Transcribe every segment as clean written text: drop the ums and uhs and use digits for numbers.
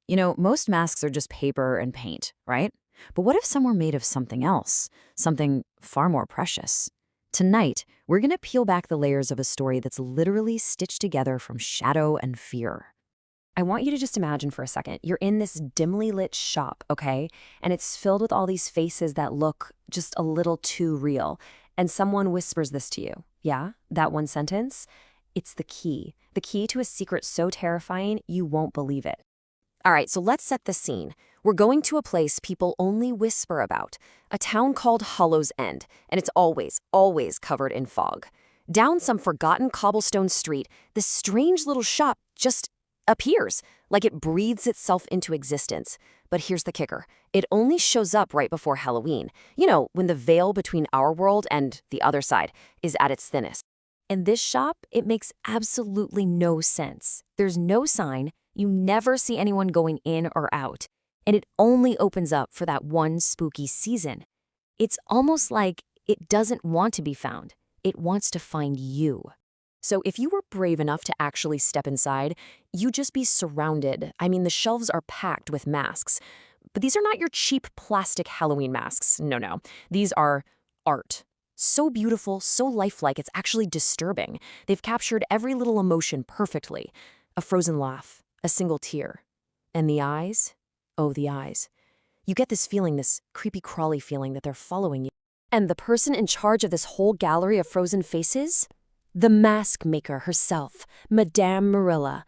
You know, most masks are just paper and paint, right? But what if some were made of something else? Something far more precious? Tonight, we're going to peel back the layers of a story that's literally stitched together from shadow and fear. I want you to just imagine for a second. You're in this dimly lit shop, okay? And it's filled with all these faces that look just a little too real. And someone whispers this to you. Yeah, that one sentence? It's the key. The key to a secret so terrifying you won't believe it. All right, so let's set the scene. We're going to a place people only whisper about, a town called Hollow's End, and it's always covered in fog. Down some forgotten cobblestone street, this strange little shop just appears, like it breathes itself into existence. But here's the kicker. It only shows up right before Halloween. You know, when the veil between our world and the other side is at its thinnest. In this shop, it makes absolutely no sense. There's no sign. You never see anyone going in or out. And it only opens up for that one spooky season. It's almost like it doesn't want to be found. It wants to find you. So if you were brave enough to actually step inside, you'd just be surrounded. I mean, the shelves are packed with masks. But these are not your cheap plastic Halloween masks. No. These are art. So beautiful, so lifelike, it's actually disturbing. They've captured every little emotion perfectly. A frozen laugh, a single tear. And the eyes? Oh, the eyes. You get this feeling, this creepy crawly feeling that they're following you. And the person in charge of this whole gallery of frozen faces? The mask maker herself, Madame Marella.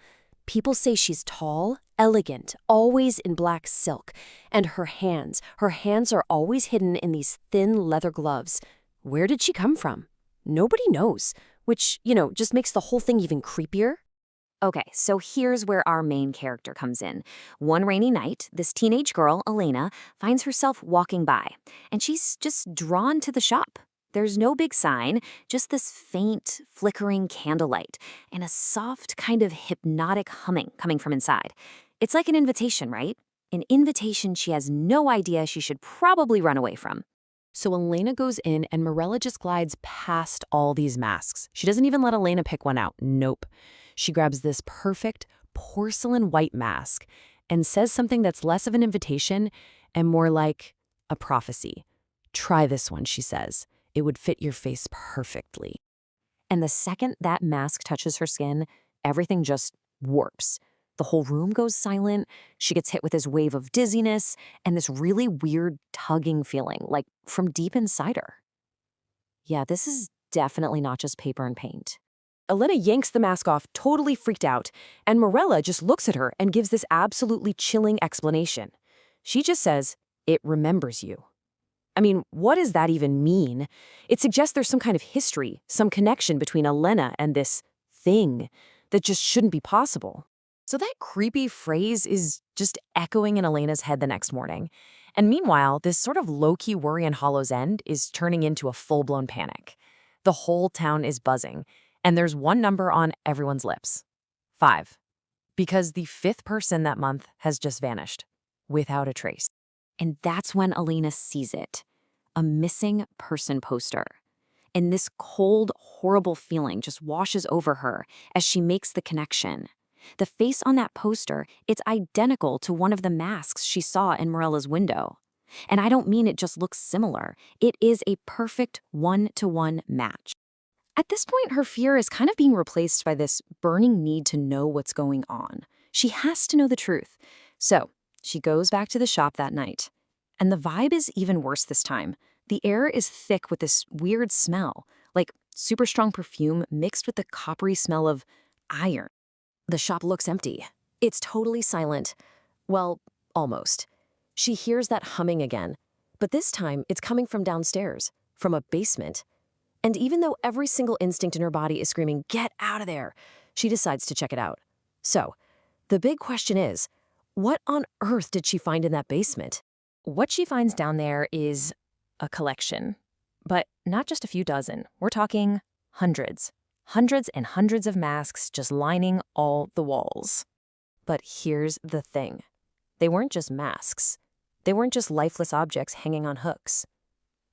People say she's tall, elegant, always in black silk. And her hands are always hidden in these thin leather gloves. Where did she come from? Nobody knows, which, just makes the whole thing even creepier. Okay, so here's where our main character comes in. One rainy night, this teenage girl, Elena, finds herself walking by, and she's just drawn to the shop. There's no big sign, just this faint, flickering candlelight, and a soft, kind of hypnotic humming coming from inside. It's like an invitation, right? An invitation she has no idea she should probably run away from. So Elena goes in, and Marella just glides past all these masks. She doesn't even let Elena pick one out. Nope. She grabs this perfect porcelain white mask and says something that's less of an invitation and more like a prophecy. Try this one, she says. It would fit your face perfectly. And the second that mask touches her skin, everything just warps. The whole room goes silent. She gets hit with this wave of dizziness and this really weird tugging feeling, like from deep inside her. Yeah, this is definitely not just paper and paint. Elena yanks the mask off, totally freaked out, and Marella just looks at her and gives this absolutely chilling explanation. She just says, "It remembers you." I mean, what does that even mean? It suggests there's some kind of history, some connection between Elena and this thing that just shouldn't be possible. So that creepy phrase is just echoing in Elena's head the next morning. And meanwhile, this sort of low-key worry in Hollow's End is turning into a full-blown panic. The whole town is buzzing, and there's one number on everyone's lips. 5. Because the 5th person that month has just vanished, without a trace. And that's when Elena sees it. A missing person poster. And this cold, horrible feeling just washes over her as she makes the connection. The face on that poster, it's identical to one of the masks she saw in Marella's window. And I don't mean it just looks similar. It is a perfect one-to-one match. At this point, her fear is kind of being replaced by this burning need to know what's going on. She has to know the truth. So she goes back to the shop that night. And the vibe is even worse this time. The air is thick with this weird smell, like super strong perfume mixed with the coppery smell of iron. The shop looks empty. It's totally silent. Well, almost. She hears that humming again, but this time it's coming from downstairs, from a basement. And even though every single instinct in her body is screaming, "Get out of there!" she decides to check it out. So, the big question is, what on earth did she find in that basement? What she finds down there is a collection. But not just a few dozen. We're talking hundreds. Hundreds and hundreds of masks just lining all the walls. But here's the thing. They weren't just masks. They weren't just lifeless objects hanging on hooks.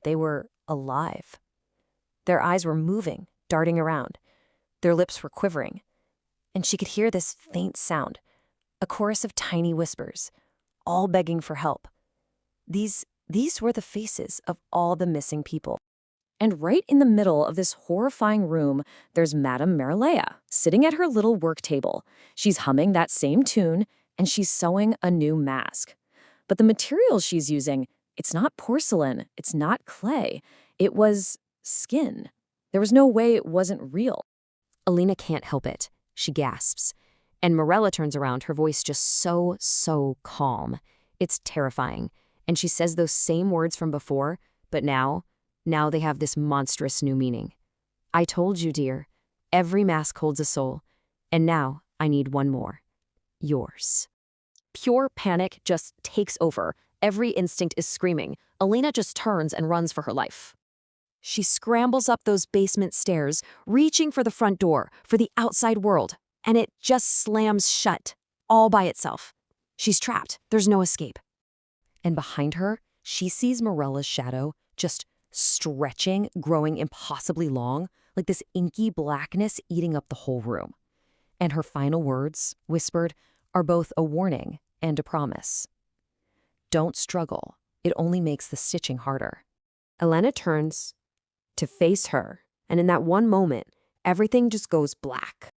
They were alive. Their eyes were moving, darting around. Their lips were quivering. And she could hear this faint sound, a chorus of tiny whispers, all begging for help. These were the faces of all the missing people. And right in the middle of this horrifying room, there's Madame Marella, sitting at her little work table. She's humming that same tune, and she's sewing a new mask. But the material she's using, it's not porcelain, it's not clay. It was skin. There was no way it wasn't real. Elena can't help it. She gasps. And Marella turns around, her voice just so calm. It's terrifying. And she says those same words from before, but now they have this monstrous new meaning. I told you, dear, every mask holds a soul. And now I need one more. Yours. Pure panic just takes over. Every instinct is screaming. Elena just turns and runs for her life. She scrambles up those basement stairs, reaching for the front door, for the outside world, and it just slams shut, all by itself. She's trapped. There's no escape. And behind her, she sees Marella's shadow just stretching, growing impossibly long, like this inky blackness eating up the whole room. And her final words, whispered, are both a warning and a promise. Don't struggle. It only makes the stitching harder. Elena turns to face her, and in that one moment, everything just goes black.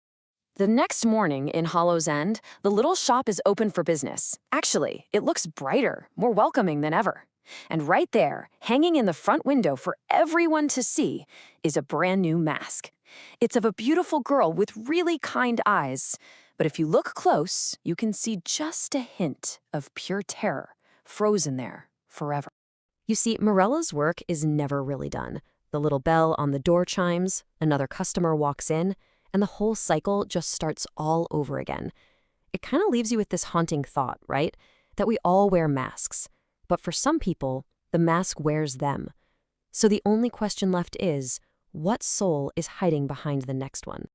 The next morning in Hollow's End, the little shop is open for business. Actually, it looks brighter, more welcoming than ever. And right there, hanging in the front window for everyone to see, is a brand new mask. It's of a beautiful girl with really kind eyes. But if you look close, you can see just a hint of pure terror, frozen there forever. You see, Marella's work is never really done. The little bell on the door chimes, another customer walks in, and the whole cycle just starts all over again. It kind of leaves you with this haunting thought, right? That we all wear masks. But for some people, the mask wears them. So the only question left is, what soul is hiding behind the next one?